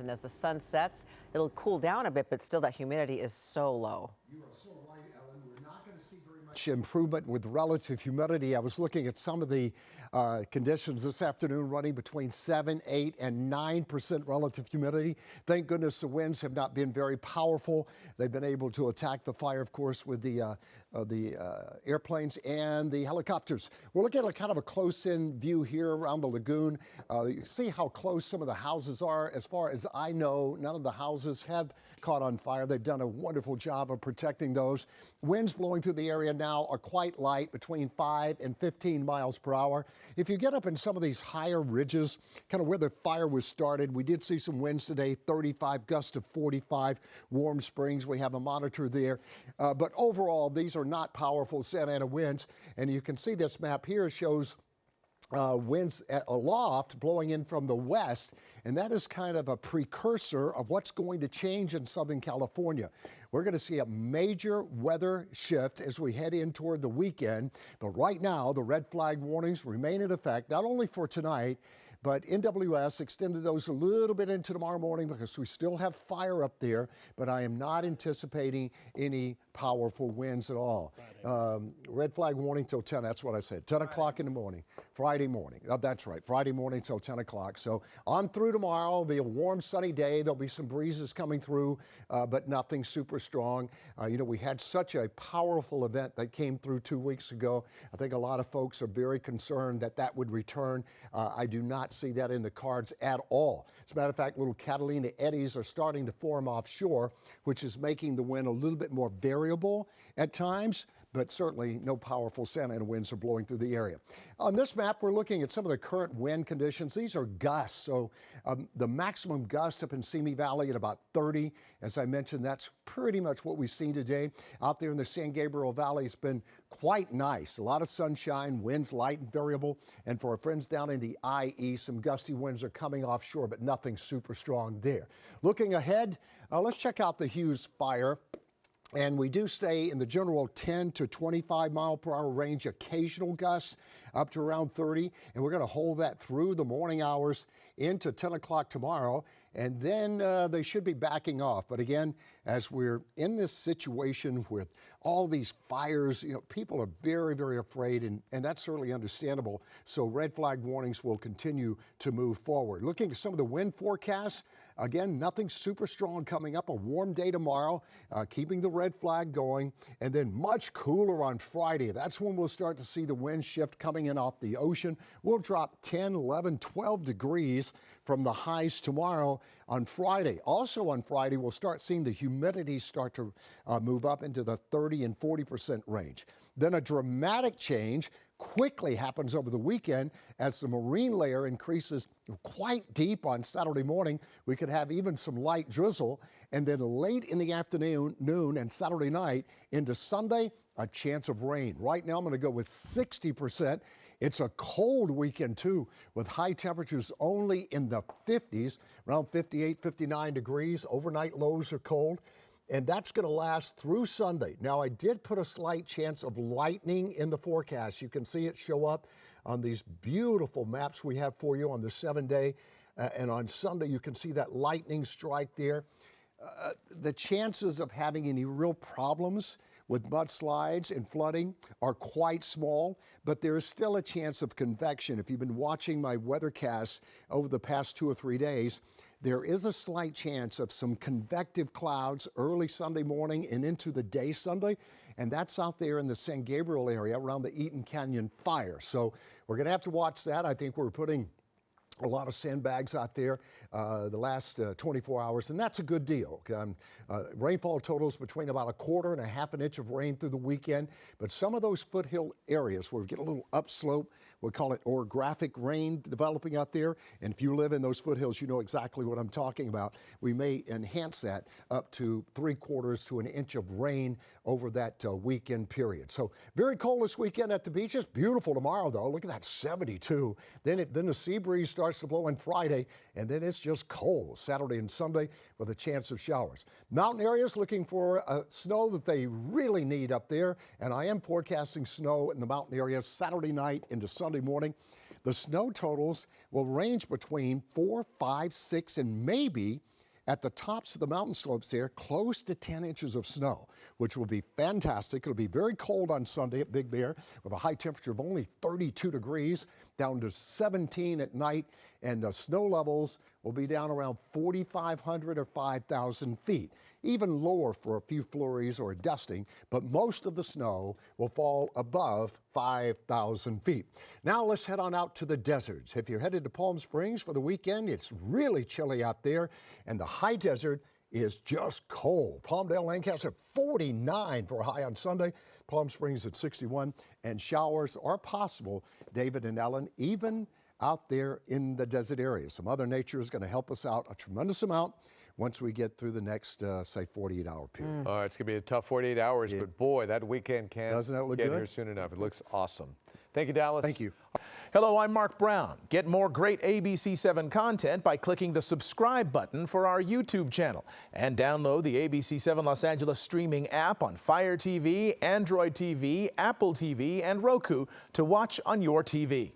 And as the sun sets, it'll cool down a bit, but still that humidity is so low. You are so right, Ellen. We're not going to see very much improvement with relative humidity. I was looking at some of the conditions this afternoon, running between 7, 8, and 9% relative humidity. Thank goodness the winds have not been very powerful. They've been able to attack the fire, of course, with the airplanes and the helicopters. We're looking at kind of a close-in view here around the lagoon. You can see how close some of the houses are. As far as I know, none of the houses have caught on fire. They've done a wonderful job of protecting those. Winds blowing through the area now are quite light, between 5 and 15 miles per hour. If you get up in some of these higher ridges, kind of where the fire was started, we did see some winds today, 35, gusts of 45, Warm Springs. We have a monitor there. But overall, these are not powerful Santa Ana winds. And you can see this map here shows winds aloft blowing in from the west, and that is kind of a precursor of what's going to change in Southern California. We're going to see a major weather shift as we head in toward the weekend, but right now the red flag warnings remain in effect, not only for tonight, but NWS extended those a little bit into tomorrow morning because we still have fire up there, but I am not anticipating any powerful winds at all. Red flag warning till 10, that's what I said, 10 o'clock in the morning, Friday morning. Oh, that's right, Friday morning till 10 o'clock. So on through tomorrow, it'll be a warm, sunny day. There'll be some breezes coming through, but nothing super strong. You know, we had such a powerful event that came through 2 weeks ago. I think a lot of folks are very concerned that that would return. I do not see that in the cards at all. As a matter of fact, little Catalina eddies are starting to form offshore, which is making the wind a little bit more variable at times, but certainly no powerful Santa Ana winds are blowing through the area. On this map, we're looking at some of the current wind conditions. These are gusts, so the maximum gust up in Simi Valley at about 30. As I mentioned, that's pretty much what we've seen today. Out there in the San Gabriel Valley, it's been quite nice. A lot of sunshine, winds light and variable, and for our friends down in the IE, some gusty winds are coming offshore, but nothing super strong there. Looking ahead, let's check out the Hughes Fire. And we do stay in the general 10 to 25 mile per hour range, occasional gusts up to around 30. And we're going to hold that through the morning hours into 10 o'clock tomorrow. And then they should be backing off. But again, as we're in this situation with all these fires, you know, people are very, very afraid, and that's certainly understandable. So red flag warnings will continue to move forward. Looking at some of the wind forecasts, again, nothing super strong coming up. A warm day tomorrow, keeping the red flag going, and then much cooler on Friday. That's when we'll start to see the wind shift coming in off the ocean. We'll drop 10, 11, 12 degrees from the highs tomorrow on Friday. Also on Friday, we'll start seeing the humidity start to move up into the 30 and 40% range. Then a dramatic change quickly happens over the weekend as the marine layer increases quite deep on Saturday morning. We could have even some light drizzle, and then late in the afternoon, noon, and Saturday night into Sunday, a chance of rain. Right now, I'm going to go with 60%. It's a cold weekend, too, with high temperatures only in the 50s, around 58, 59 degrees. Overnight lows are cold, and that's going to last through Sunday. Now, I did put a slight chance of lightning in the forecast. You can see it show up on these beautiful maps we have for you on the 7-day. And on Sunday, you can see that lightning strike there. The chances of having any real problems with mudslides and flooding are quite small, but there is still a chance of convection. If you've been watching my weathercasts over the past 2 or 3 days, there is a slight chance of some convective clouds early Sunday morning and into the day Sunday, and that's out there in the San Gabriel area around the Eaton Canyon fire. So we're going to have to watch that. I think we're putting a lot of sandbags out there the last 24 hours, and that's a good deal. Rainfall totals between about 1/4 and 1/2 inch of rain through the weekend, but some of those foothill areas where we get a little upslope, we call it orographic rain developing out there, and if you live in those foothills, you know exactly what I'm talking about. We may enhance that up to 3/4 to 1 inch of rain over that weekend period. So very cold this weekend at the beaches. Beautiful tomorrow, though. Look at that, 72. Then the sea breeze starts to blow on Friday, and then it's just cold Saturday and Sunday with a chance of showers. Mountain areas looking for snow that they really need up there, and I am forecasting snow in the mountain areas Saturday night into Sunday morning. The snow totals will range between 4, 5, 6, and maybe At the tops of the mountain slopes here, close to 10 inches of snow, which will be fantastic. It'll be very cold on Sunday at Big Bear with a high temperature of only 32 degrees, down to 17 at night, and the snow levels will be down around 4,500 or 5,000 feet. Even lower for a few flurries or a dusting, but most of the snow will fall above 5,000 feet. Now let's head on out to the deserts. If you're headed to Palm Springs for the weekend, it's really chilly out there, and the high desert is just cold. Palmdale, Lancaster, 49 for a high on Sunday. Palm Springs at 61, and showers are possible, David and Ellen, even out there in the desert area. So Mother Nature is going to help us out a tremendous amount once we get through the next, say, 48-hour period. All right, it's going to be a tough 48 hours, but boy, that weekend can't Doesn't that look get good? here soon enough. It looks awesome. Thank you, Dallas. Thank you. Hello, I'm Mark Brown. Get more great ABC7 content by clicking the subscribe button for our YouTube channel and download the ABC7 Los Angeles streaming app on Fire TV, Android TV, Apple TV, and Roku to watch on your TV.